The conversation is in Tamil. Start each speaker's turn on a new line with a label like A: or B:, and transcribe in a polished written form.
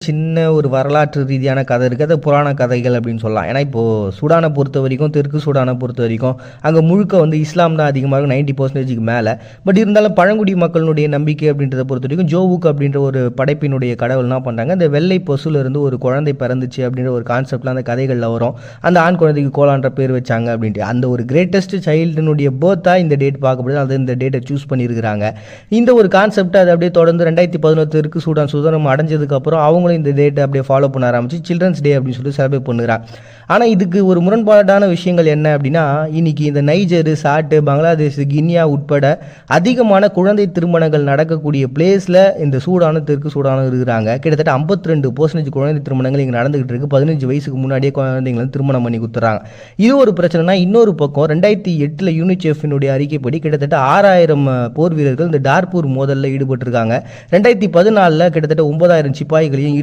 A: சின்ன ஒரு வரலாற்று ரீதியான கதை இருக்குது. அது புராண கதைகள் அப்படின்னு சொல்லலாம். ஏன்னா இப்போது சூடானை பொறுத்த வரைக்கும், தெற்கு சூடானை பொறுத்த வரைக்கும் அங்கே முழுக்க அதிகமாக இருக்கும், 90% மேலே. பட் இருந்தாலும் பழங்குடி மக்களுடைய நம்பிக்கை அப்படின்றத பொறுத்த வரைக்கும் ஜோவுக் அப்படின்ற ஒரு படைப்பினுடைய கடவுள் என்ன பண்ணுறாங்க, இந்த வெள்ளை பசுலேருந்து ஒரு குழந்தை பிறந்துச்சு அப்படின்ற ஒரு கான்செப்டில் அந்த கதைகளில் வரும். அந்த ஆண் குழந்தைக்கு கோலான்ற பேர் வச்சாங்க அப்படின்ட்டு. அந்த ஒரு கிரேட்டஸ்ட் சைல்டுனுடைய பர்த்தாக இந்த டேட் பார்க்கப்படுது. அது இந்த டேட்டை சூஸ் பண்ணியிருக்கிறாங்க. இந்த ஒரு கான்செப்ட் அது அப்படியே தொடர்ந்து 2011 தெற்கு சூடான் சுதந்திரம் அடைஞ்சதுக்கப்புறம் அவங்களும் இந்த டேட்டை அப்படியே ஃபாலோ பண்ண ஆரம்பிச்சு சில்ட்ரன்ஸ் டே அப்படின்னு சொல்லி செலிப்ரேட் பண்ணுறாங்க. ஆனால் இதுக்கு ஒரு முரண்பாடான விஷயங்கள் என்ன அப்படின்னா, இன்னைக்கு இந்த நைஜரு, சாட்டு, பங்களாதேஷ், கினியா உட்பட அதிகமான குழந்தை திருமணங்கள் நடக்கக்கூடிய பிளேஸில் இந்த சூடானும் தெற்கு சூடானும் இருக்கிறாங்க. கிட்டத்தட்ட 52% குழந்தை திருமணங்கள் இங்கே நடந்துகிட்டு இருக்கு. 15 வயசுக்கு முன்னாடியே குழந்தைங்களை திருமணம் பண்ணி கொடுத்துறாங்க. இது ஒரு பிரச்சனைனா, இன்னொரு பக்கம் 2008 யூனிசெஃபினுடைய அறிக்கைப்படி கிட்டத்தட்ட 6000 போர் வீரர்கள் இந்த டார்பூர் மோதலில் ஈடுபட்டிருக்காங்க. 2014 கிட்டத்தட்ட 9000 சிப்பாய்களையும்